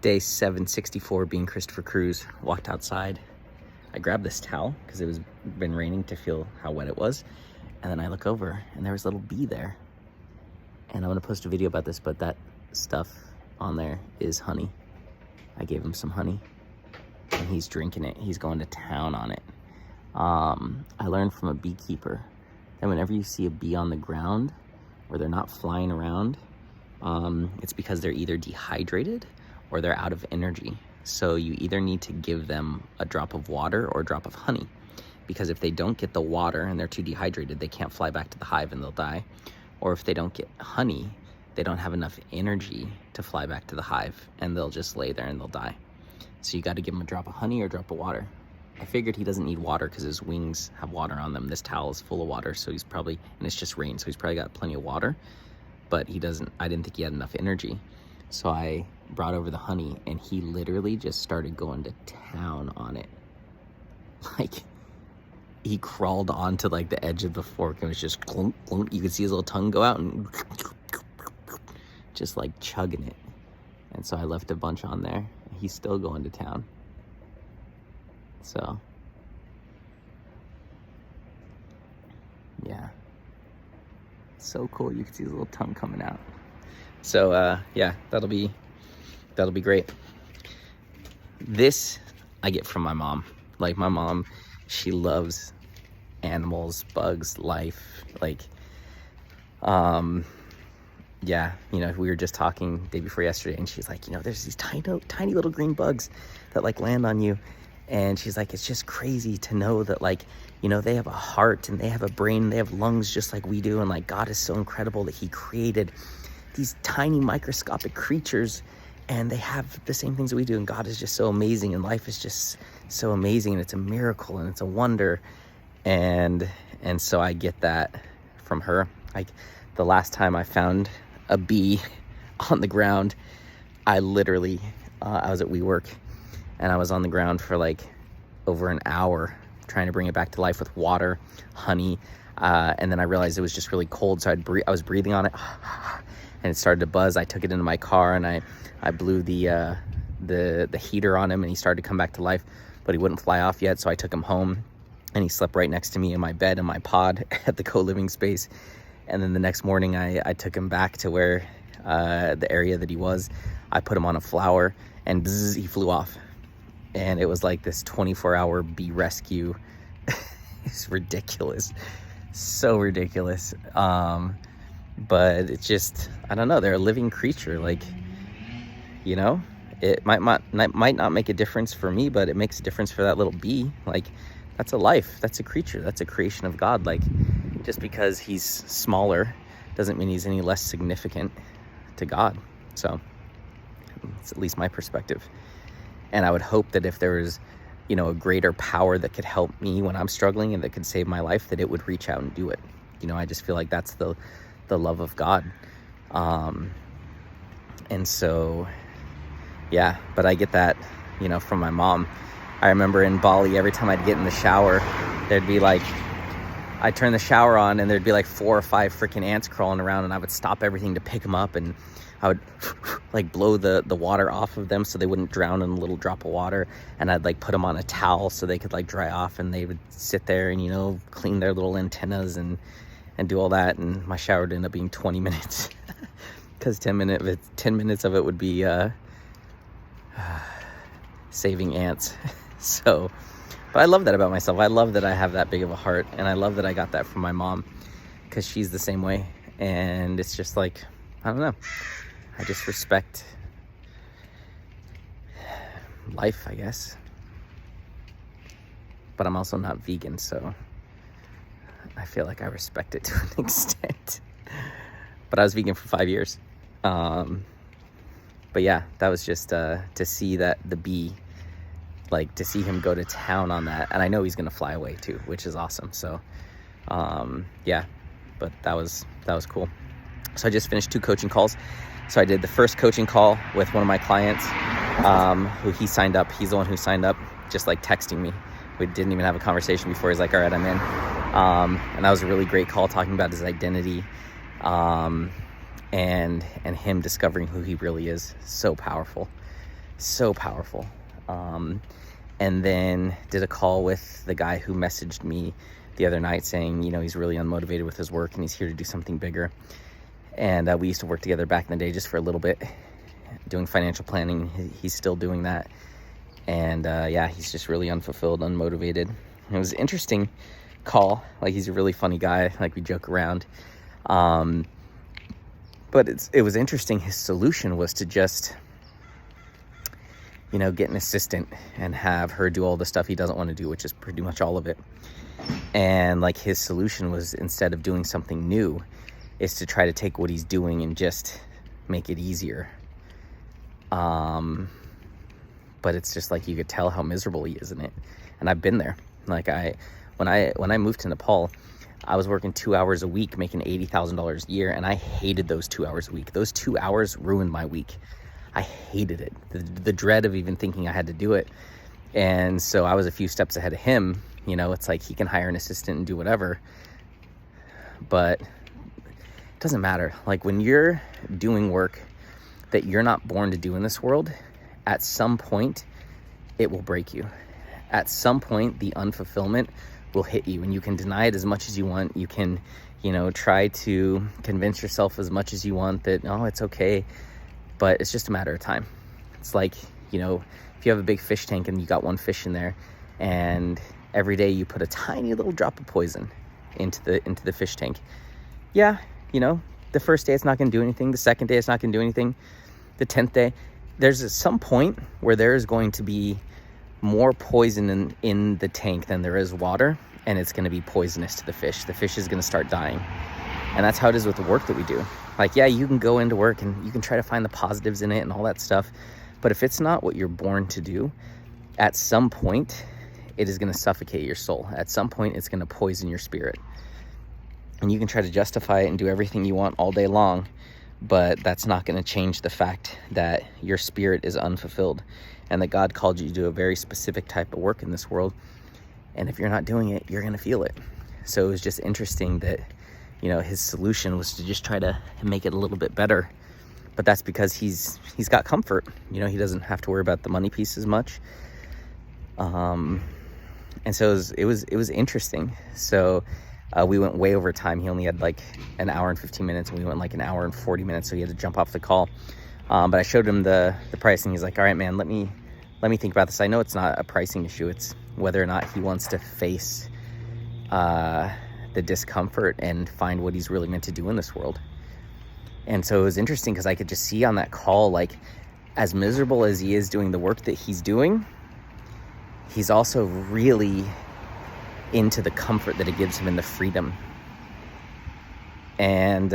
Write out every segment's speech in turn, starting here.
Day 764, being Christopher Cruz. Walked outside. I grabbed this towel because it was been raining to feel how wet it was. And then I look over and there was a little bee there. And I'm gonna post a video about this, but that stuff on there is honey. I gave him some honey and he's drinking it. He's going to town on it. I learned from a beekeeper that whenever you see a bee on the ground or they're not flying around, it's because they're either dehydrated or they're out of energy. So you either need to give them a drop of water or a drop of honey, because if they don't get the water and they're too dehydrated, they can't fly back to the hive and they'll die. Or if they don't get honey, they don't have enough energy to fly back to the hive and they'll just lay there and they'll die. So you got to give them a drop of honey or a drop of water. I figured he doesn't need water because his wings have water on them. This towel is full of water, so he's probably, and it's just rain, so he's probably got plenty of water, but I didn't think he had enough energy. So I brought over the honey and he literally just started going to town on it. Like, he crawled onto like the edge of the fork and was just clunk, clunk. You could see his little tongue go out and just like chugging it. And so I left a bunch on there. He's still going to town. So, yeah. So cool. You can see his little tongue coming out. So, yeah, that'll be great. This I get from my mom. Like, my mom, she loves animals, bugs, life. Like, yeah, you know, we were just talking day before yesterday and she's like, you know, there's these tiny little green bugs that like land on you. And she's like, it's just crazy to know that, like, you know, they have a heart and they have a brain, they have lungs just like we do. And like, God is so incredible that he created these tiny microscopic creatures and they have the same things that we do. And God is just so amazing and life is just so amazing and it's a miracle and it's a wonder. And so I get that from her. Like, the last time I found a bee on the ground, I literally, I was at WeWork and I was on the ground for like over an hour trying to bring it back to life with water, honey, and then I realized it was just really cold, so I was breathing on it and it started to buzz. I took it into my car and I blew the heater on him and he started to come back to life, but he wouldn't fly off yet. So I took him home and he slept right next to me in my bed in my pod at the co-living space. And then the next morning I took him back to where the area that he was. I put him on a flower and bzz, he flew off. And it was like this 24-hour bee rescue. It's ridiculous. So ridiculous. But it's just, I don't know, they're a living creature. Like, you know, it might not make a difference for me, but it makes a difference for that little bee. Like, that's a life, that's a creature, that's a creation of God. Like, just because he's smaller doesn't mean he's any less significant to God. So it's at least my perspective. And I would hope that if there was, you know, a greater power that could help me when I'm struggling and that could save my life, that it would reach out and do it. You know, I just feel like that's the love of God. And so, yeah, but I get that, you know, from my mom. I remember in Bali, every time I'd get in the shower, there'd be like, I'd turn the shower on and there'd be like 4 or 5 freaking ants crawling around and I would stop everything to pick them up and I would like blow the water off of them so they wouldn't drown in a little drop of water. And I'd like put them on a towel so they could like dry off and they would sit there and, you know, clean their little antennas and do all that. And my shower would end up being 20 minutes because 10 minutes of it would be saving ants. So, but I love that about myself. I love that I have that big of a heart and I love that I got that from my mom because she's the same way. And it's just like, I don't know. I just respect life, I guess. But I'm also not vegan, so I feel like I respect it to an extent. But I was vegan for 5 years. But yeah, that was just to see that the bee, like to see him go to town on that. And I know he's going to fly away too, which is awesome. So yeah, but that was cool. So I just finished 2 coaching calls. So I did the first coaching call with one of my clients who he signed up. He's the one who signed up, just like texting me. We didn't even have a conversation before. He's like, all right, I'm in. And that was a really great call, talking about his identity and him discovering who he really is. So powerful. So powerful. And then did a call with the guy who messaged me the other night saying, he's really unmotivated with his work and he's here to do something bigger. And we used to work together back in the day just for a little bit, doing financial planning. He's still doing that. And he's just really unfulfilled, unmotivated. It was an interesting call. Like, he's a really funny guy. Like, we joke around. But it was interesting. His solution was to just, get an assistant and have her do all the stuff he doesn't want to do, which is pretty much all of it. And like, his solution was, instead of doing something new, is to try to take what he's doing and just make it easier. But it's just like, you could tell how miserable he is in it. And I've been there. Like, when I moved to Nepal, I was working 2 hours a week, making $80,000 a year, and I hated those 2 hours a week. Those 2 hours ruined my week. I hated it. The dread of even thinking I had to do it. And so I was a few steps ahead of him. It's like, he can hire an assistant and do whatever, but it doesn't matter. Like, when you're doing work that you're not born to do in this world, at some point it will break you. At some point, the unfulfillment will hit you, and you can deny it as much as you want. You can, try to convince yourself as much as you want that, oh, it's okay, but it's just a matter of time. It's like, if you have a big fish tank and you got one fish in there, and every day you put a tiny little drop of poison into the fish tank. Yeah, the first day it's not going to do anything. The second day it's not going to do anything. The 10th day, there's some point where there is going to be more poison in the tank than there is water, and it's going to be poisonous to the fish. The fish is going to start dying. And that's how it is with the work that we do. Like, yeah, you can go into work and you can try to find the positives in it and all that stuff, but if it's not what you're born to do, at some point it is going to suffocate your soul. At some point it's going to poison your spirit. And you can try to justify it and do everything you want all day long, but that's not going to change the fact that your spirit is unfulfilled and that God called you to do a very specific type of work in this world. And if you're not doing it, you're going to feel it. So it was just interesting that, his solution was to just try to make it a little bit better. But that's because he's got comfort. He doesn't have to worry about the money piece as much. And so it was interesting. So we went way over time. He only had like an hour and 15 minutes, and we went like an hour and 40 minutes. So he had to jump off the call. But I showed him the price, and he's like, all right, man, let me think about this. I know it's not a pricing issue. It's whether or not he wants to face the discomfort and find what he's really meant to do in this world. And so it was interesting because I could just see on that call, like, as miserable as he is doing the work that he's doing, he's also really into the comfort that it gives him and the freedom. And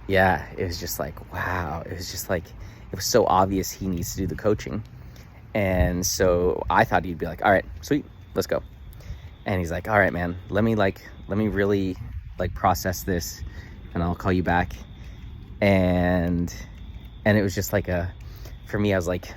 it was just like, wow. It was just like, it was so obvious he needs to do the coaching. And so I thought he'd be like, all right, sweet, let's go. And he's like, all right, man, let me really process this, and I'll call you back. And it was just like for me, I was like,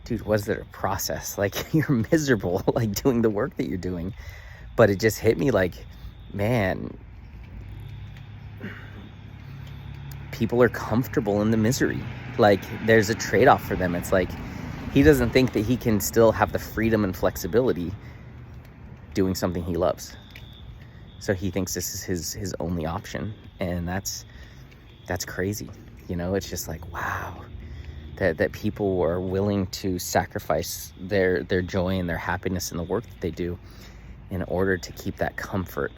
dude, was there a process? Like, you're miserable, like, doing the work that you're doing. But it just hit me like, man, people are comfortable in the misery. Like, there's a trade-off for them. It's like, he doesn't think that he can still have the freedom and flexibility doing something he loves. So he thinks this is his only option. And that's crazy. It's just like, wow, that people are willing to sacrifice their joy and their happiness in the work that they do in order to keep that comfort.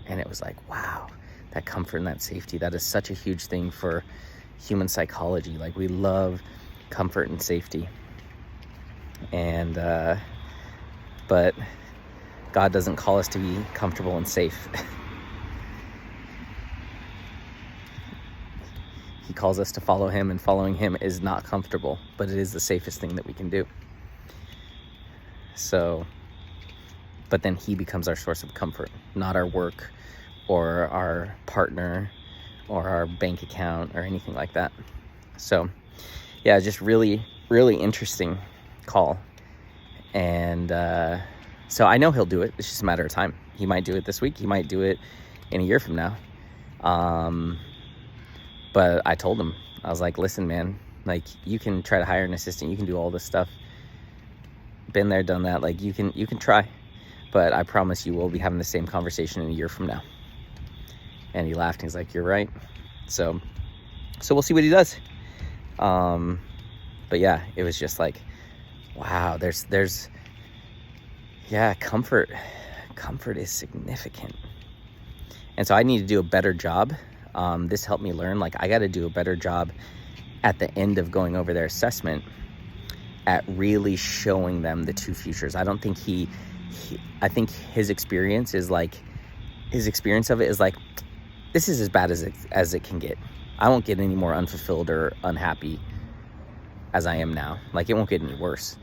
And it was like, wow, that comfort and that safety, that is such a huge thing for human psychology. Like, we love comfort and safety. And but God doesn't call us to be comfortable and safe. He calls us to follow him, and following him is not comfortable, but it is the safest thing that we can do. So, but then he becomes our source of comfort, not our work or our partner or our bank account or anything like that. So yeah, just really, really interesting call. And so I know he'll do it. It's just a matter of time. He might do it this week. He might do it in a year from now. But I told him, I was like, listen, man, Like, you can try to hire an assistant, you can do all this stuff. Been there, done that. Like, you can try, but I promise you we'll be having the same conversation in a year from now. And he laughed, and he's like, you're right. So we'll see what he does. But yeah, it was just like, wow, there's yeah, comfort is significant. And so I need to do a better job. This helped me learn, like, I got to do a better job at the end of going over their assessment at really showing them the two futures. I don't think I think his experience of it is like, this is as bad as it can get. I won't get any more unfulfilled or unhappy as I am now. Like, it won't get any worse.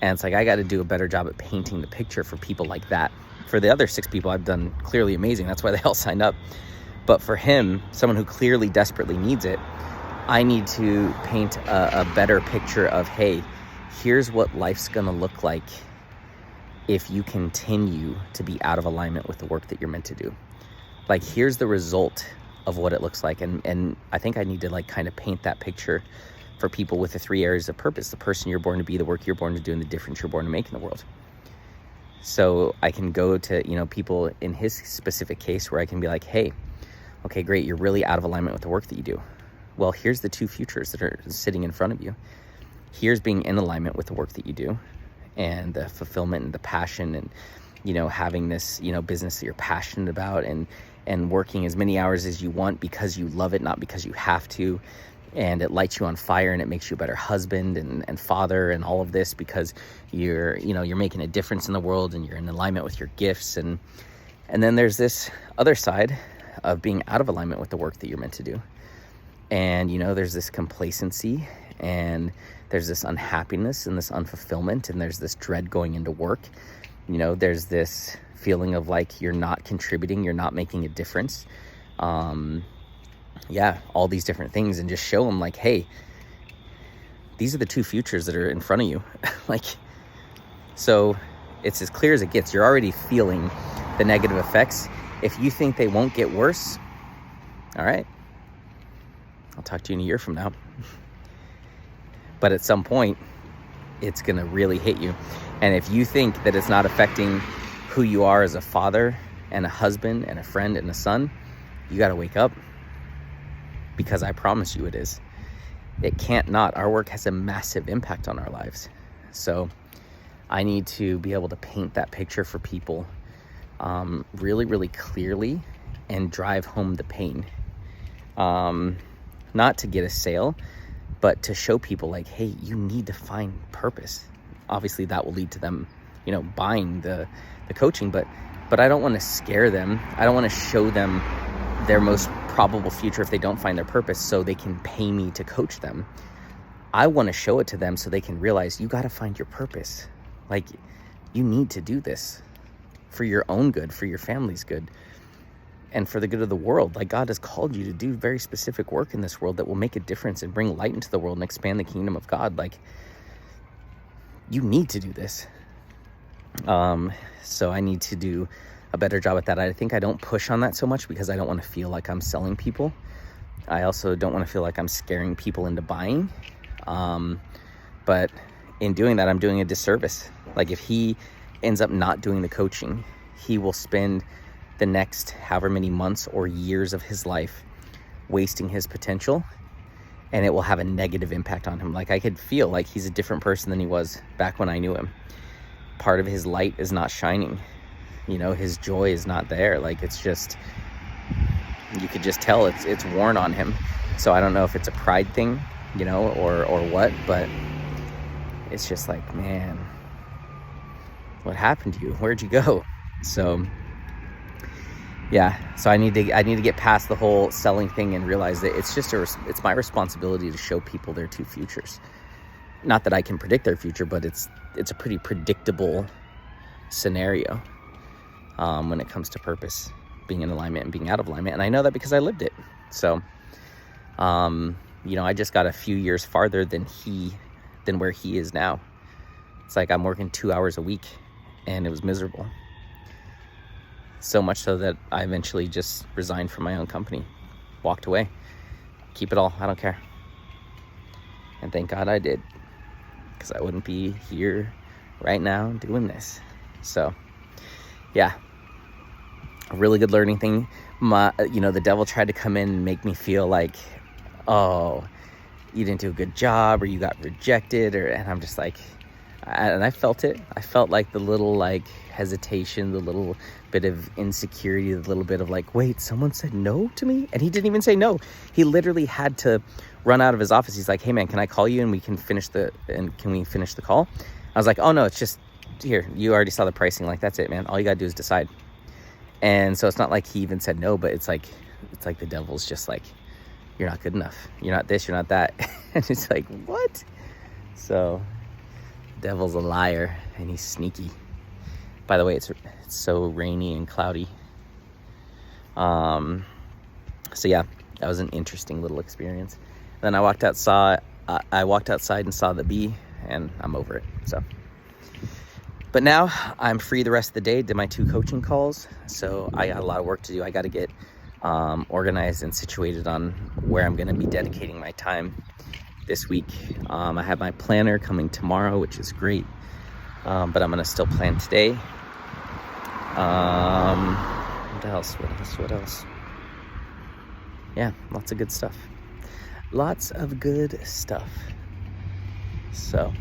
And it's like, I got to do a better job at painting the picture for people like that. For the other 6 people, I've done clearly amazing. That's why they all signed up. But for him, someone who clearly desperately needs it, I need to paint a better picture of, hey, here's what life's going to look like if you continue to be out of alignment with the work that you're meant to do. Like, here's the result of what it looks like. And I think I need to, like, kind of paint that picture for people with the 3 areas of purpose: the person you're born to be, the work you're born to do, and the difference you're born to make in the world. So I can go to, people in his specific case where I can be like, hey, okay, great, you're really out of alignment with the work that you do. Well, here's the two futures that are sitting in front of you. Here's being in alignment with the work that you do, and the fulfillment and the passion, and, having this, business that you're passionate about, and working as many hours as you want because you love it, not because you have to. And it lights you on fire, and it makes you a better husband and father, and all of this because you're making a difference in the world, and you're in alignment with your gifts. And then there's this other side of being out of alignment with the work that you're meant to do. And, there's this complacency, and there's this unhappiness and this unfulfillment, and there's this dread going into work. There's this feeling of like you're not contributing, you're not making a difference. All these different things, and just show them like, hey, these are the two futures that are in front of you. So it's as clear as it gets. You're already feeling the negative effects. If you think they won't get worse, all right, I'll talk to you in a year from now. But at some point, it's going to really hit you. And if you think that it's not affecting who you are as a father and a husband and a friend and a son, you got to wake up. Because I promise you it is. It can't not. Our work has a massive impact on our lives. So I need to be able to paint that picture for people really, really clearly, and drive home the pain. Not to get a sale, but to show people like, hey, you need to find purpose. Obviously that will lead to them, buying the coaching, but I don't want to scare them. I don't want to show them their most probable future if they don't find their purpose so they can pay me to coach them. I want to show it to them so they can realize you got to find your purpose. Like, you need to do this for your own good, for your family's good, and for the good of the world. Like, God has called you to do very specific work in this world that will make a difference and bring light into the world and expand the kingdom of God. Like, you need to do this. So I need to do a better job at that. I think I don't push on that so much because I don't want to feel like I'm selling people. I also don't want to feel like I'm scaring people into buying. But in doing that, I'm doing a disservice. Like, if he ends up not doing the coaching, he will spend the next however many months or years of his life wasting his potential, and it will have a negative impact on him. Like, I could feel like he's a different person than he was back when I knew him. Part of his light is not shining. His joy is not there. Like, it's just, you could just tell it's worn on him. So I don't know if it's a pride thing, or what, but it's just like, man, what happened to you? Where'd you go? So yeah, so I need to get past the whole selling thing and realize that it's just it's my responsibility to show people their two futures. Not that I can predict their future, but it's a pretty predictable scenario when it comes to purpose, being in alignment and being out of alignment. And I know that because I lived it. So, I just got a few years farther than where he is now. It's like I'm working 2 hours a week, and it was miserable. So much so that I eventually just resigned from my own company, walked away, keep it all, I don't care. And thank God I did, because I wouldn't be here right now doing this. So yeah, a really good learning thing. The devil tried to come in and make me feel like, oh, you didn't do a good job, or you got rejected, and I'm just like, and I felt it. I felt like the little like hesitation, the little bit of insecurity, the little bit of like, wait, someone said no to me? And he didn't even say no. He literally had to run out of his office. He's like, hey man, can I call you and can we finish the call? I was like, oh no, it's just here. You already saw the pricing. Like, that's it, man. All you gotta do is decide. And so it's not like he even said no, but it's like the devil's just like, you're not good enough. You're not this, you're not that. And it's like, what? So devil's a liar, and he's sneaky. By the way, it's so rainy and cloudy. So yeah, that was an interesting little experience. Then I walked outside and saw the bee, and I'm over it. So, but now I'm free the rest of the day. Did my 2 coaching calls, so I got a lot of work to do. I got to get organized and situated on where I'm going to be dedicating my time this week. I have my planner coming tomorrow, which is great, but I'm going to still plan today. What else? Yeah, lots of good stuff. So,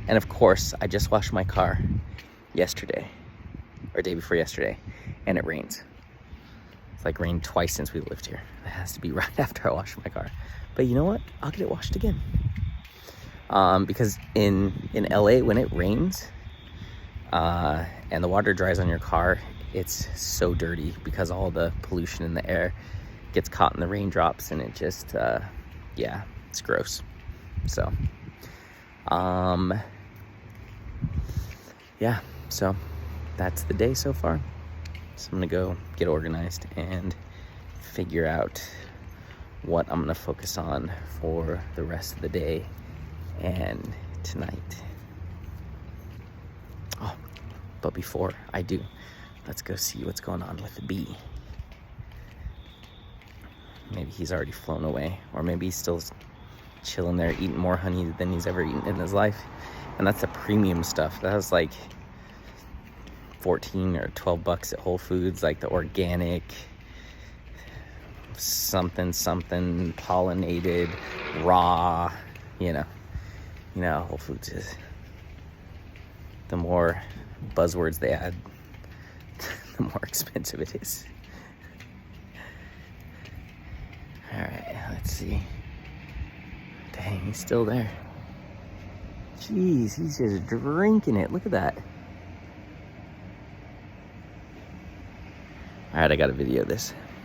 and of course, I just washed my car yesterday, or day before yesterday, and it rains. It's like rained twice since we lived here. It has to be right after I wash my car. But you know what? I'll get it washed again. Because in LA, when it rains and the water dries on your car, it's so dirty because all the pollution in the air gets caught in the raindrops, and it just, it's gross. So, so that's the day so far. So I'm gonna go get organized and figure out what I'm gonna focus on for the rest of the day and tonight. Oh, but before I do, let's go see what's going on with the bee. Maybe he's already flown away, or maybe he's still chilling there eating more honey than he's ever eaten in his life. And that's the premium stuff. That was like $14 or $12 at Whole Foods, like the organic something pollinated, raw, Whole Foods is. The more buzzwords they add, the more expensive it is. All right, let's see. Dang, he's still there. Jeez, he's just drinking it. Look at that. All right, I got to video this.